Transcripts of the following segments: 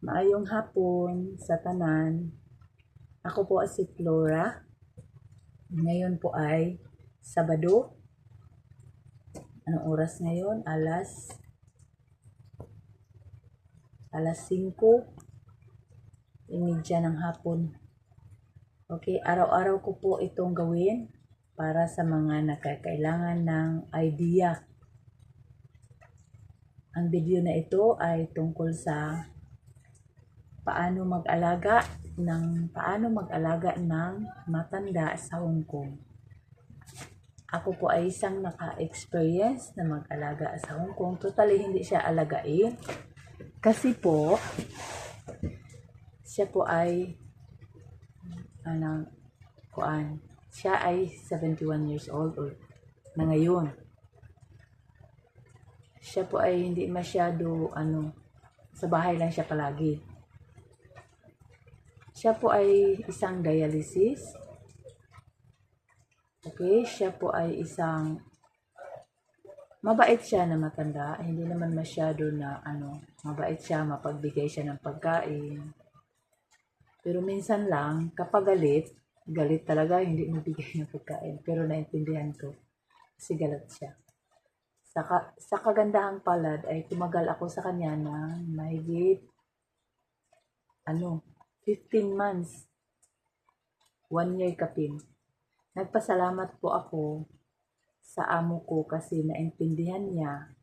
Maayong hapon sa tanan. Ako po si Flora. Ngayon po ay Sabado. Anong oras ngayon? Alas 5:30 ng hapon. Okay, araw-araw ko po itong gawin para sa mga nakakailangan ng idea. Ang video na ito ay tungkol sa paano mag-alaga ng matanda sa Hong Kong. Ako po ay isang naka-experience na mag-alaga sa Hong Kong. Totally hindi siya alagain. Kasi po, siya po ay siya ay 71 years old na ngayon. Siya po ay hindi masyado sa bahay lang siya palagi. Siya po ay isang dialysis. Okay, siya po ay mabait siya na matanda. Hindi naman masyado na mabait siya, mapagbigay siya ng pagkain. Pero minsan lang, kapag galit talaga, hindi mabigay ng pagkain. Pero naintindihan ko, kasi galit siya. Sa kagandahang palad ay tumagal ako sa kanya ng mahigit 15 months, 1 year kapin. Nagpasalamat po ako sa amo ko kasi naintindihan niya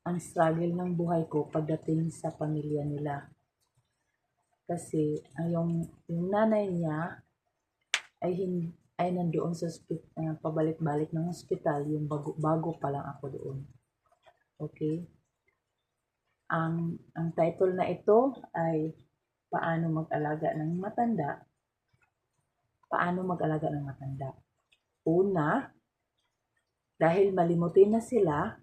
ang struggle ng buhay ko pagdating sa pamilya nila. Kasi yung nanay niya ay nandoon sa pabalik-balik ng ospital, yung bago pa lang ako doon. Okay? Ang title na ito ay Paano mag-alaga ng matanda. Paano mag-alaga ng matanda? Una, dahil malimutin na sila,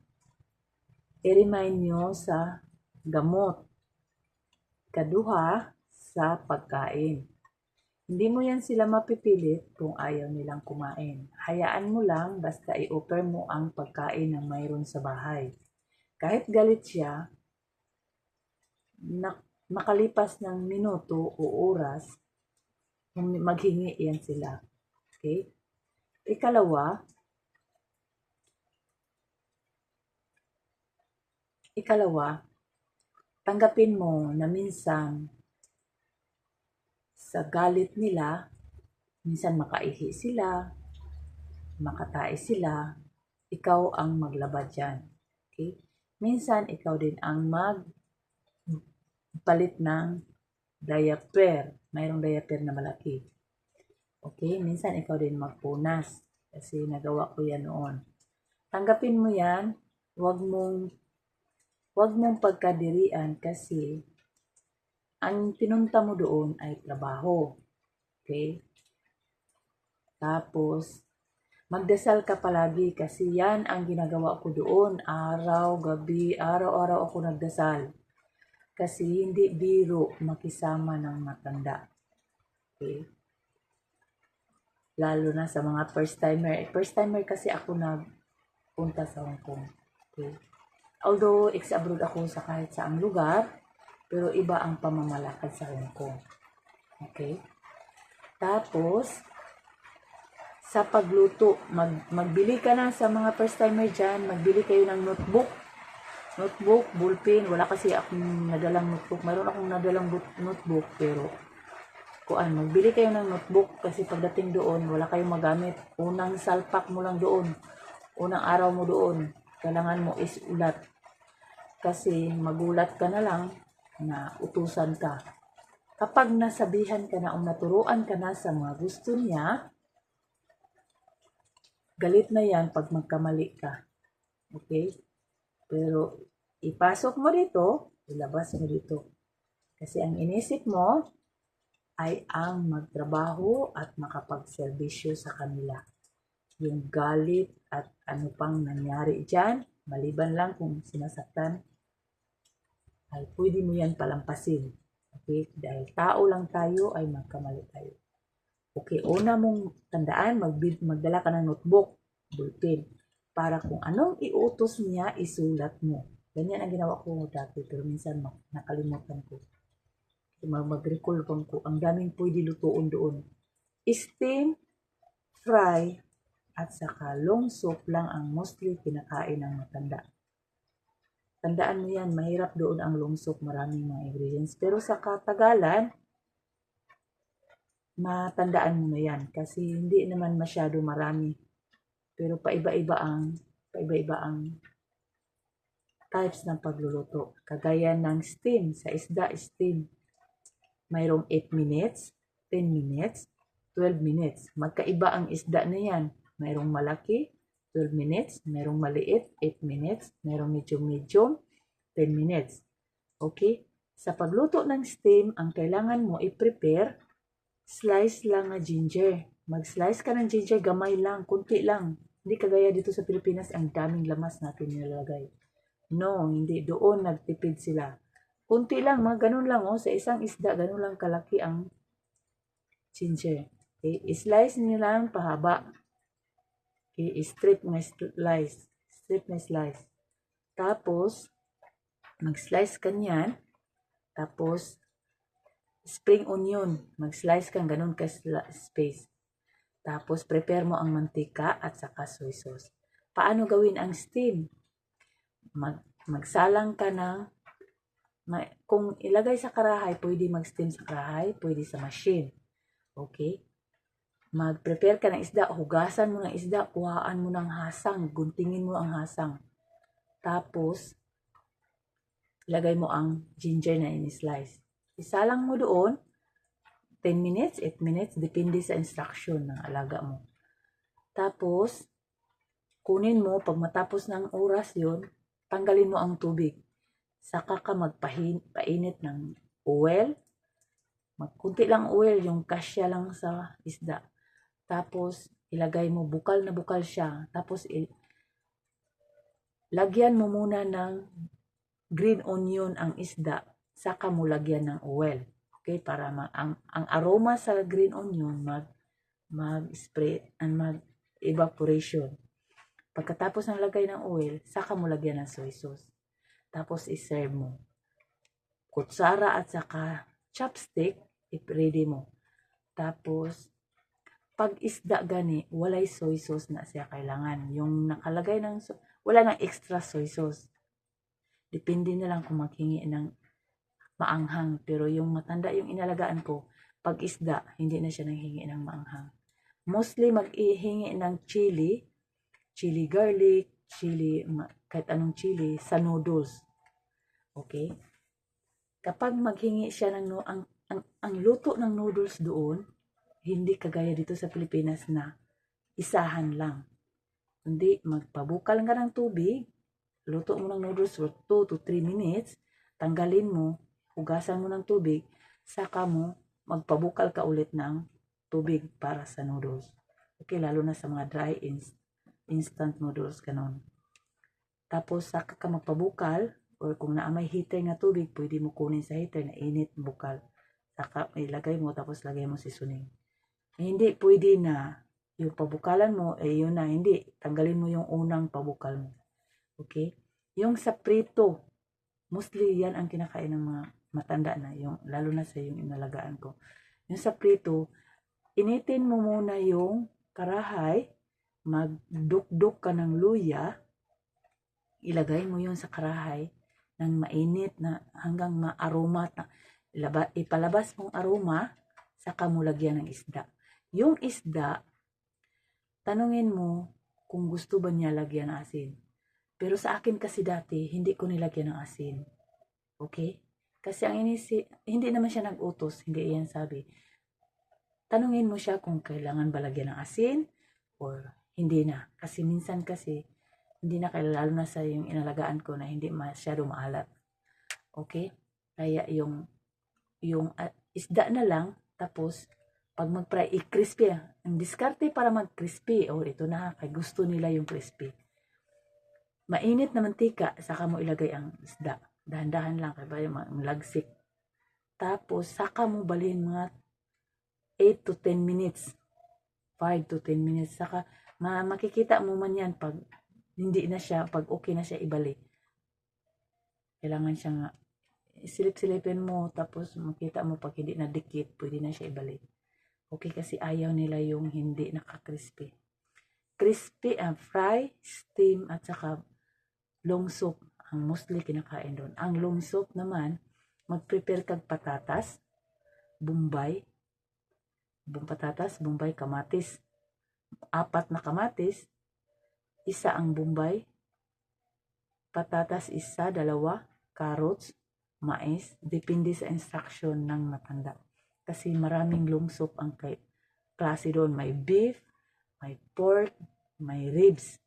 i-remind nyo sa gamot. Kaduha, sa pagkain. Hindi mo yan sila mapipilit kung ayaw nilang kumain. Hayaan mo lang basta i-offer mo ang pagkain na mayroon sa bahay. Kahit galit siya, makalipas ng minuto o oras, maghingi yan sila. Okay? Ikalawa, tanggapin mo na minsan sa galit nila, minsan makaihi sila, makatae sila, ikaw ang maglaba dyan. Okay? Minsan, ikaw din ang magpalit ng diaper. Mayroong diaper na malaki. Okay? Minsan, ikaw din magpunas. Kasi nagawa ko yan noon. Tanggapin mo yan. Huwag mong pagkadirian kasi ang pinunta mo doon ay trabaho. Okay? Tapos, magdasal ka palagi kasi yan ang ginagawa ko doon. Gabi, araw-araw ako nagdasal. Kasi hindi biro makisama ng matanda. Okay? Lalo na sa mga first timer. First timer kasi ako nagpunta sa Hong Kong. Okay? Although, ex-abroad ako sa kahit saang lugar, pero iba ang pamamalakad sa Hong Kong. Okay? Tapos, sa pagluto, magbili ka na sa mga first timer dyan, magbili kayo ng notebook, ballpen. Wala kasi akong nadalang notebook. Mayroon akong nadalang notebook, pero magbili kayo ng notebook kasi pagdating doon, wala kayong magamit. Unang salpak mo lang doon, unang araw mo doon, kailangan mo is ulat. Kasi magulat ka na lang na utusan ka. Kapag nasabihan ka na o naturuan ka na sa mga gusto niya, galit na yan pag magkamali ka. Okay? Pero ipasok mo dito, ilabas mo dito. Kasi ang inisip mo ay ang magtrabaho at makapagserbisyo sa kanila. Yung galit at ano pang nangyari dyan, maliban lang kung sinasaktan, ay pwede mo yan palampasin. Okay? Dahil tao lang tayo, ay magkamali tayo. Okay, una mong tandaan, magdala ka ng notebook, ballpen, para kung anong iutos niya, isulat mo. Ganyan ang ginawa ko dati, pero minsan nakalimutan ko. Mag-recall pang ko. Ang daming pwede lutuon doon. Steam, fry, at saka long soup lang ang mostly kinakain ng matanda. Tandaan mo yan, mahirap doon ang long soup, maraming mga ingredients. Pero sa katagalan, matandaan mo na yan kasi hindi naman masyado marami. Pero paiba-iba ang types ng pagluluto. Kagaya ng steam, sa isda steam, mayroong 8 minutes, 10 minutes, 12 minutes. Magkaiba ang isda na yan. Mayroong malaki, 12 minutes, mayroong maliit, 8 minutes, mayroong medium, 10 minutes. Okay? Sa pagluto ng steam, ang kailangan mo i-prepare, slice lang na ginger. Mag-slice ka ng ginger, gamay lang, kunti lang. Hindi kagaya dito sa Pilipinas, ang daming lamas natin nilalagay. No, hindi. Doon nagtipid sila. Kunti lang, mga ganun lang. Oh, sa isang isda, ganun lang kalaki ang ginger. Okay, i-slice nyo lang pahaba. Okay, strip na slice. Strip na slice. Tapos, mag-slice ka niyan. Tapos, spring onion. Mag-slice kang ganun ka space. Tapos, prepare mo ang mantika at saka soy sauce. Paano gawin ang steam? Magsalang ka ng, kung ilagay sa karahay, pwede mag-steam sa karahay, pwede sa machine. Okay? Mag-prepare ka ng isda, hugasan mo ng isda, kuhaan mo ng hasang, guntingin mo ang hasang. Tapos, ilagay mo ang ginger na in-slice. Isalang mo doon, 10 minutes, 8 minutes, depende sa instruction ng alaga mo. Tapos, kunin mo, pag matapos ng oras yon, tanggalin mo ang tubig. Saka ka magpainit ng oil. Magkunti lang oil, yung kasya lang sa isda. Tapos, ilagay mo, bukal na bukal siya. Tapos, lagyan mo muna ng green onion ang isda. Saka mo lagyan ng oil. Okay, para ang aroma sa green onion mag-spray and mag-evaporation. Pagkatapos ng lagay ng oil, saka mo lagyan ng soy sauce. Tapos iserve mo. Kutsara at saka chopstick, i-ready mo. Tapos, pag isda gani, walay soy sauce na siya kailangan. Yung nakalagay ng, wala nang extra soy sauce. Depende na lang kung maghingi ng maanghang. Pero yung matanda yung inalagaan ko, pag isda, hindi na siya nanghingi ng maanghang. Mostly mag-ihingi ng chili garlic, chili, kahit anong chili, sa noodles. Okay? Kapag maghingi siya ng, ang luto ng noodles doon, hindi kagaya dito sa Pilipinas na isahan lang. Hindi, magpabukal ka ng tubig, luto mo ng noodles for 2 to 3 minutes, tanggalin mo, hugasan mo ng tubig, saka mo magpabukal ka ulit ng tubig para sa noodles. Okay, lalo na sa mga dry instant noodles kanon. Tapos saka ka magpabukal, or kung naamay heater na tubig, pwede mo kunin sa heater na init bukal. Saka ilagay mo, tapos lagay mo seasoning. Hindi pwede na yung pabukalan mo, yun na, hindi. Tanggalin mo yung unang pabukal mo. Okay? Yung sa prito, mostly yan ang kinakain ng mga matanda na, yung, lalo na sa yung inalagaan ko. Yung sa prito, initin mo muna yung karahay, magdukduk ka ng luya, ilagay mo yun sa karahay ng mainit na hanggang ma-aroma na ipalabas mong aroma, saka mo lagyan ng isda. Yung isda, tanungin mo kung gusto ba niya lagyan ng asin. Pero sa akin kasi dati, hindi ko nilagyan ng asin. Okay? Kasi ang hindi naman siya nag-utos, hindi iyan sabi. Tanungin mo siya kung kailangan ba lagyan ng asin or hindi na. Kasi minsan kasi, hindi na lalo na sa yung inalagaan ko na hindi masyado maalat. Okay? Kaya yung isda na lang, tapos pag mag-fry, i-crispy. Ang diskarte para mag-crispy, ito na, kay gusto nila yung crispy. Mainit na mantika, saka mo ilagay ang isda. Dahan-dahan lang, kaya ba yung lagsik. Tapos, saka mo balhin mga 8 to 10 minutes. 5 to 10 minutes. Saka, makikita mo man yan pag hindi na siya, pag okay na siya ibalik. Kailangan siya nga silip-silipin mo, tapos makita mo pag hindi na dikit, pwede na siya ibalik. Okay, kasi ayaw nila yung hindi naka-crispy. Crispy, fry, steam, at saka long soup ang mostly kinakain doon. Ang long soup naman, mag-prepare kag patatas, bombay, kamatis. 4 na kamatis, isa ang bombay, patatas isa, 2, carrots, mais, depende sa instruction ng matanda. Kasi maraming long soup ang klase doon. May beef, may pork, may ribs.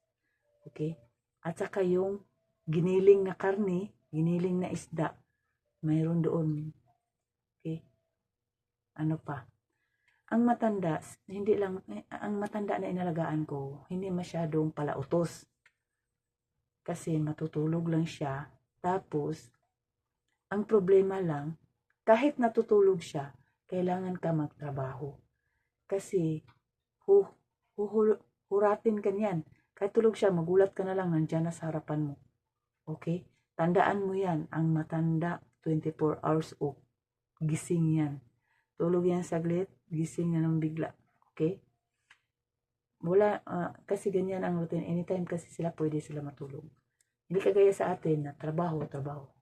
Okay? At saka yung giniling na karne, giniling na isda, mayroon doon. Okay? Ano pa? Ang matanda na inalagaan ko, hindi masyadong palautos. Kasi matutulog lang siya. Tapos, ang problema lang, kahit natutulog siya, kailangan ka magtrabaho. Kasi, huratin ka niyan. Kahit tulog siya, magulat ka na lang, nandyan na sa harapan mo. Okay? Tandaan mo yan, ang matanda, 24 hours old. Gising yan. Tulog yan saglit, gising na ng bigla. Okay? Kasi ganyan ang routine. Anytime kasi pwede sila matulog. Hindi kagaya sa atin na trabaho.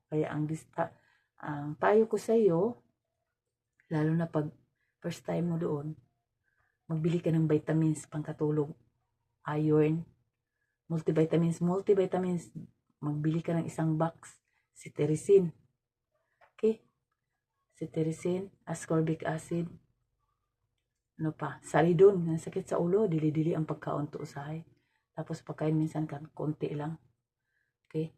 Kaya ang payo ko sa iyo, lalo na pag first time mo doon, magbili ka ng vitamins pangkatulog. Iron, multivitamins. Magbili ka ng isang box. Cetirizine. Okay? Cetirizine, ascorbic acid. Ano pa? Saridon. Sakit sa ulo, dili-dili ang pagkaon to usahay. Tapos pagkain minsan konti lang. Okay?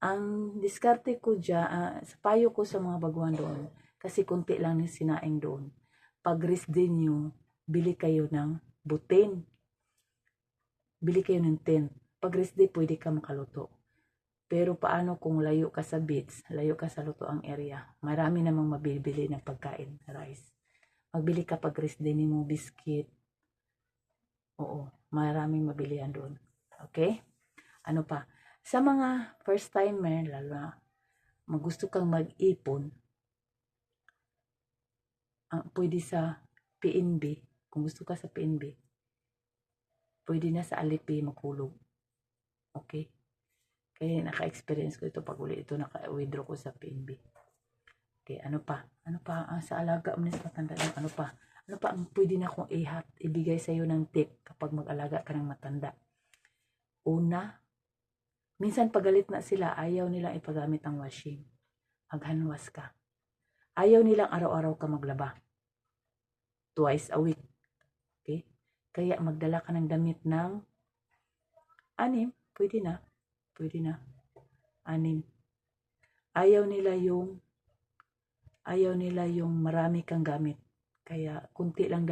Ang diskarte ko dyan, sa payo ko sa mga baguhan doon, kasi konti lang yung sinaing doon. Pag rest din nyo, bili kayo ng butin. Bili kayo ng 10. Pag rest day, pwede ka makaluto. Pero paano kung layo ka sa beach, layo ka sa lutoang area? Marami namang mabibili ng pagkain, rice. Magbili ka pag rest day mo, biscuit. Oo, maraming mabilihan doon. Okay? Ano pa? Sa mga first timer, lalo na gusto kang mag-ipon, pwede sa PNB. Kung gusto ka sa PNB, pwede na sa Alipi makulog. Okay? Kaya naka-experience ko ito pag uli ito naka-withdraw ko sa PNB. Okay, ano pa? Sa alaga mo sa matanda, ano pa ang pwede na kong ibigay sa iyo ng tip kapag mag-alaga ka ng matanda? Una, minsan pagalit na sila, ayaw nilang ipagamit ang washing. Mag-handwash ka. Ayaw nilang araw-araw ka maglaba. Twice a week. Okay? Kaya magdala ka ng damit ng 6, pwede na. 6. Ayaw nila yung marami kang gamit. Kaya kunti lang